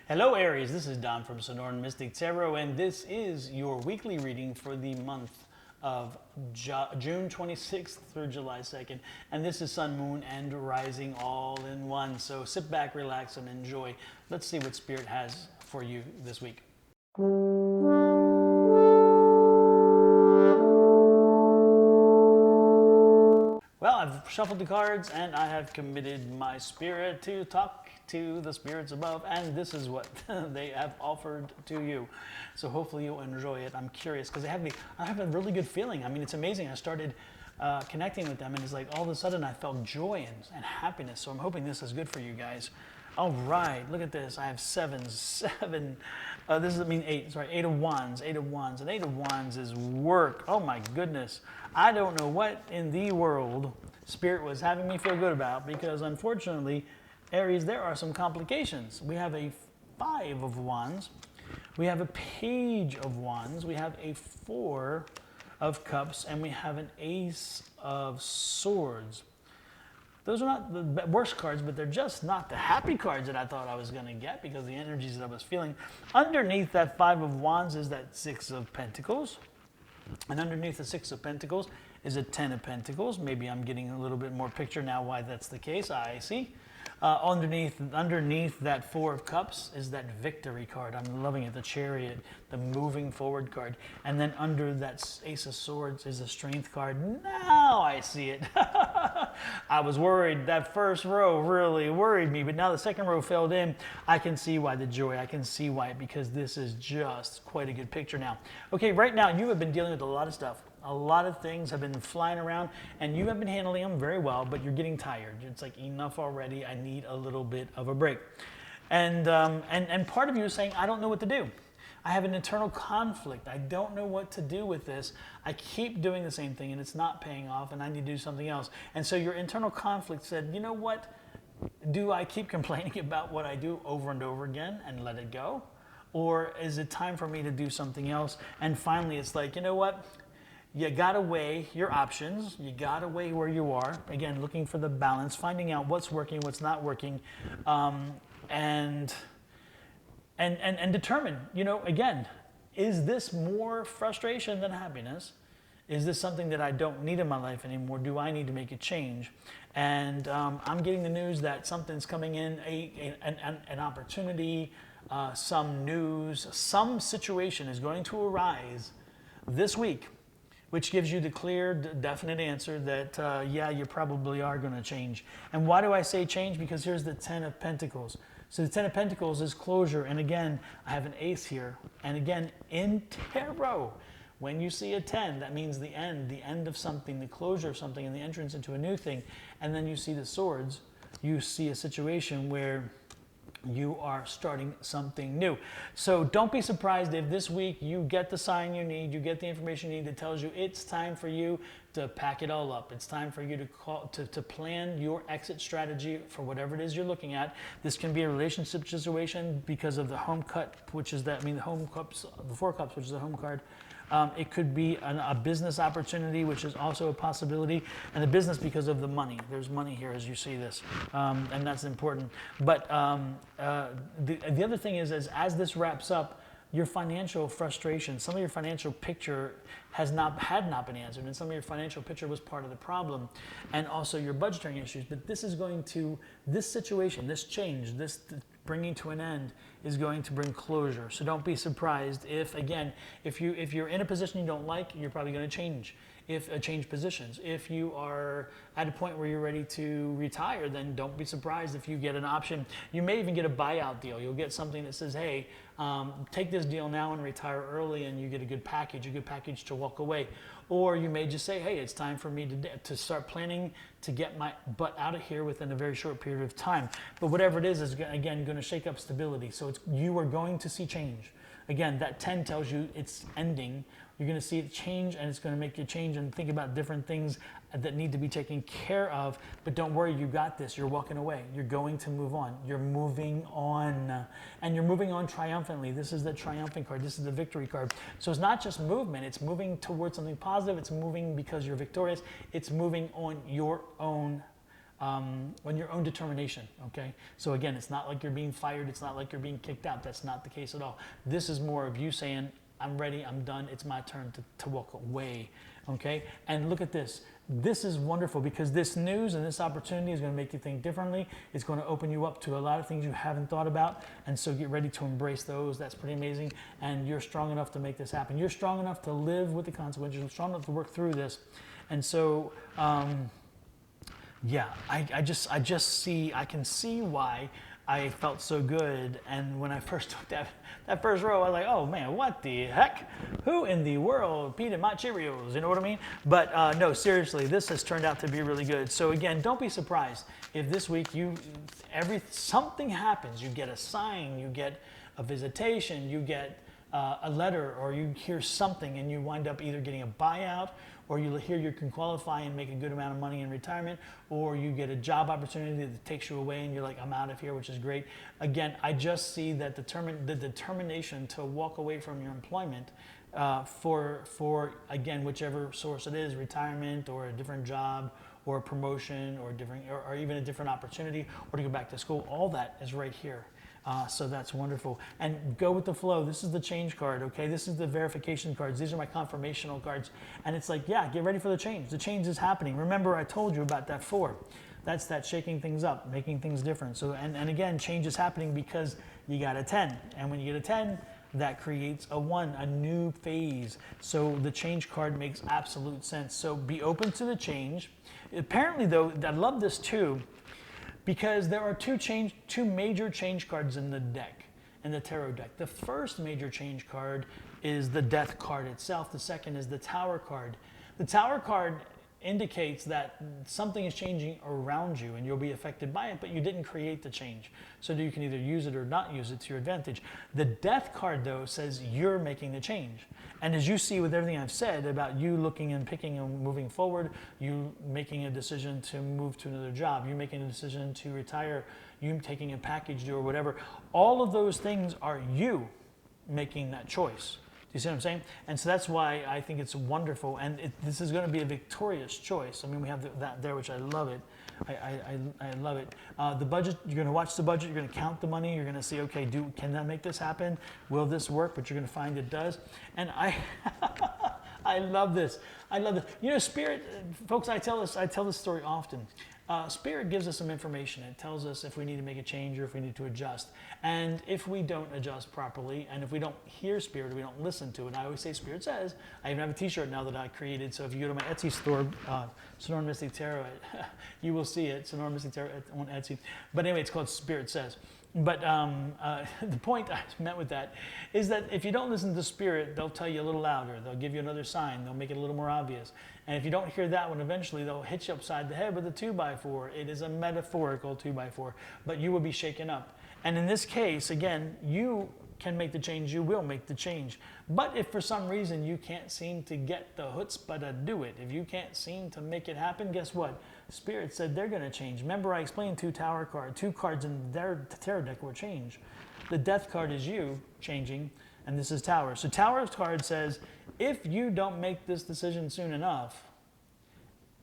Hello Aries, this is Don from Sonoran Mystic Tarot, and this is your weekly reading for the month of June 26th through July 2nd. And this is Sun, Moon, and Rising all in one. So sit back, relax, and enjoy. Let's see what Spirit has for you this week. Well, I've shuffled the cards and I have committed my spirit to talk to the spirits above, and this is what they have offered to you. So hopefully you'll enjoy it. I'm curious because I have a really good feeling. I mean, it's amazing. I started connecting with them, and it's like all of a sudden I felt joy and happiness. So I'm hoping this is good for you guys. All right, look at this. I have seven. This is, I mean, eight. Sorry, eight of wands. And eight of wands is work. Oh my goodness. I don't know what in the world Spirit was having me feel good about, because unfortunately, Aries, there are some complications. We have a 5 of wands. We have a page of wands. We have a 4 of cups, and we have an ace of swords. Those are not the worst cards, but they're just not the happy cards that I thought I was going to get, because the energies that I was feeling. Underneath that 5 of wands is that 6 of pentacles. And underneath the 6 of pentacles is a 10 of pentacles. Maybe I'm getting a little bit more picture now why that's the case. I see. Underneath that 4 of cups is that victory card. I'm loving it, the chariot, the moving forward card. And then under that ace of swords is a strength card. Now I see it. I was worried. That first row really worried me, but now the second row filled in. I can see why the joy. I can see why, because this is just quite a good picture now. Okay, right now you have been dealing with a lot of stuff. A lot of things have been flying around, and you have been handling them very well, but you're getting tired. It's like, enough already. I need a little bit of a break. And part of you is saying, I don't know what to do. I have an internal conflict. I don't know what to do with this. I keep doing the same thing, and it's not paying off, and I need to do something else. And so your internal conflict said, you know what? Do I keep complaining about what I do over and over again and let it go? Or is it time for me to do something else? And finally, it's like, you know what? You gotta weigh your options. You gotta weigh where you are. Again, looking for the balance, finding out what's working, what's not working, and determine, you know, again, is this more frustration than happiness? Is this something that I don't need in my life anymore? Do I need to make a change? And I'm getting the news that something's coming in, an opportunity, some news, some situation is going to arise this week, which gives you the clear, definite answer that, yeah, you probably are going to change. And why do I say change? Because here's the 10 of Pentacles. So the 10 of Pentacles is closure. And again, I have an ace here. And again, in tarot, when you see a 10, that means the end of something, the closure of something, and the entrance into a new thing. And then you see the swords. You see a situation where you are starting something new. So don't be surprised if this week you get the sign you need, you get the information you need that tells you it's time for you to pack it all up. It's time for you to plan your exit strategy for whatever it is you're looking at. This can be a relationship situation because of the home cut, which is that, I mean, the home cups, the 4 cups, which is the home card. It could be a business opportunity, which is also a possibility, and the business because of the money. There's money here as you see this, and that's important. But the other thing is as this wraps up, your financial frustration, some of your financial picture had not been answered, and some of your financial picture was part of the problem, and also your budgeting issues. But this is going to, this situation, this change, this bringing to an end is going to bring closure. So don't be surprised if, again, if you're in a position you don't like, you're probably going to change positions. If you are at a point where you're ready to retire, then don't be surprised if you get an option. You may even get a buyout deal. You'll get something that says, hey, take this deal now and retire early, and you get a good package to walk away. Or you may just say, hey, it's time for me to start planning to get my butt out of here within a very short period of time. But whatever it is again, going to shake up stability. So you are going to see change. Again, that 10 tells you it's ending. You're going to see it change, and it's going to make you change and think about different things that need to be taken care of. But don't worry, you got this. You're walking away. You're going to move on. You're moving on. And you're moving on triumphantly. This is the triumphant card. This is the victory card. So it's not just movement. It's moving towards something positive. It's moving because you're victorious. It's moving on your own on your own determination, okay? So again, it's not like you're being fired. It's not like you're being kicked out. That's not the case at all. This is more of you saying, I'm ready, I'm done, it's my turn to walk away, okay? And look at this. This is wonderful because this news and this opportunity is going to make you think differently. It's going to open you up to a lot of things you haven't thought about. And so get ready to embrace those. That's pretty amazing. And you're strong enough to make this happen. You're strong enough to live with the consequences. You're strong enough to work through this. And so, yeah, I can see why I felt so good. And when I first took that first row, I was like, oh man, what the heck? Who in the world peed in my Cheerios? You know what I mean? But no, seriously, this has turned out to be really good. So again, don't be surprised if this week something happens. You get a sign, you get a visitation, you get a letter, or you hear something and you wind up either getting a buyout, or you hear you can qualify and make a good amount of money in retirement, or you get a job opportunity that takes you away and you're like, I'm out of here, which is great. Again, I just see that the determination to walk away from your employment for again, whichever source it is, retirement or a different job or a promotion or even a different opportunity, or to go back to school, all that is right here. So that's wonderful. And go with the flow. This is the change card, okay? This is the verification cards. These are my confirmational cards. And it's like, yeah, get ready for the change. The change is happening. Remember, I told you about that 4. That's that shaking things up, making things different. So, and again, change is happening because you got a 10. And when you get a 10, that creates a 1, a new phase. So the change card makes absolute sense. So be open to the change. Apparently, though, I love this too, because there are two major change cards in the deck, in the tarot deck. The first major change card is the Death card itself. The second is the Tower card. The Tower card indicates that something is changing around you and you'll be affected by it, but you didn't create the change. So you can either use it or not use it to your advantage. The Death card, though, says you're making the change. And as you see with everything I've said about you looking and picking and moving forward, you making a decision to move to another job, you making a decision to retire, you taking a package deal or whatever, all of those things are you making that choice. You see what I'm saying? And so that's why I think it's wonderful. And this is going to be a victorious choice. I mean, we have that there, which I love it. I love it. The budget, you're going to watch the budget. You're going to count the money. You're going to see, okay, can that make this happen? Will this work? But you're going to find it does. And I love this. I love this. You know, Spirit, folks, I tell this story often. Spirit gives us some information. It tells us if we need to make a change or if we need to adjust. And if we don't adjust properly, and if we don't hear Spirit, or we don't listen to it, I always say Spirit says. I even have a t-shirt now that I created. So if you go to my Etsy store, Sonora Mystic Tarot, you will see it, Sonora Mystic Tarot on Etsy. But anyway, it's called Spirit Says. But the point I meant with that is that if you don't listen to Spirit, they'll tell you a little louder. They'll give you another sign. They'll make it a little more obvious. And if you don't hear that one, eventually they'll hit you upside the head with a 2x4. It is a metaphorical 2x4, but you will be shaken up. And in this case, again, you can make the change. You will make the change. But if for some reason you can't seem to get the chutzpah to do it, if you can't seem to make it happen, guess what? Spirit said they're going to change. Remember, I explained two cards in their tarot deck will change. The Death card is you changing, and this is Tower. So Tower's card says, if you don't make this decision soon enough,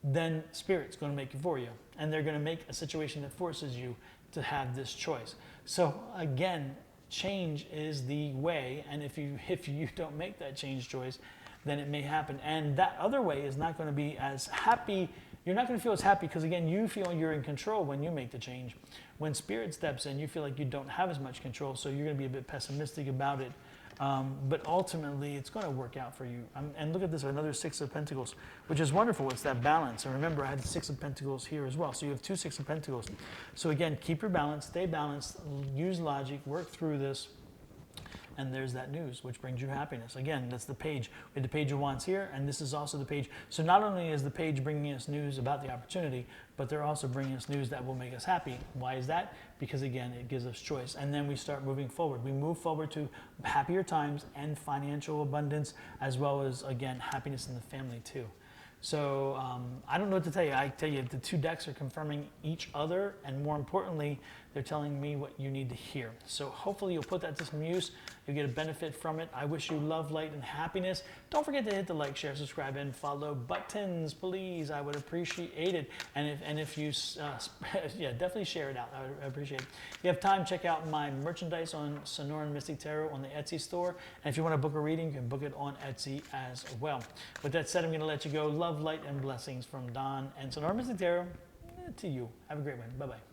then Spirit's going to make it for you. And they're going to make a situation that forces you to have this choice. So again, change is the way, and if you don't make that change choice, then it may happen. And that other way is not going to be as happy. You're not going to feel as happy because, again, you feel you're in control when you make the change. When Spirit steps in, you feel like you don't have as much control, so you're going to be a bit pessimistic about it. But ultimately, it's going to work out for you. And look at this, another 6 of Pentacles, which is wonderful. It's that balance. And remember, I had the 6 of Pentacles here as well. So you have 2 6 of Pentacles. So again, keep your balance, stay balanced, use logic, work through this. And there's that news, which brings you happiness. Again, that's the page. We had the Page of Wands here, and this is also the page. So not only is the page bringing us news about the opportunity, but they're also bringing us news that will make us happy. Why is that? Because, again, it gives us choice. And then we start moving forward. We move forward to happier times and financial abundance, as well as, again, happiness in the family, too. So I don't know what to tell you. I tell you, the 2 decks are confirming each other, and more importantly, They're telling me what you need to hear. So hopefully you'll put that to some use. You'll get a benefit from it. I wish you love, light, and happiness. Don't forget to hit the like, share, subscribe, and follow buttons, please. I would appreciate it. And if you, yeah, definitely share it out. I would appreciate it. If you have time, check out my merchandise on Sonoran Mystic Tarot on the Etsy store. And if you want to book a reading, you can book it on Etsy as well. With that said, I'm going to let you go. Love, light, and blessings from Don and Sonoran Mystic Tarot to you. Have a great one. Bye-bye.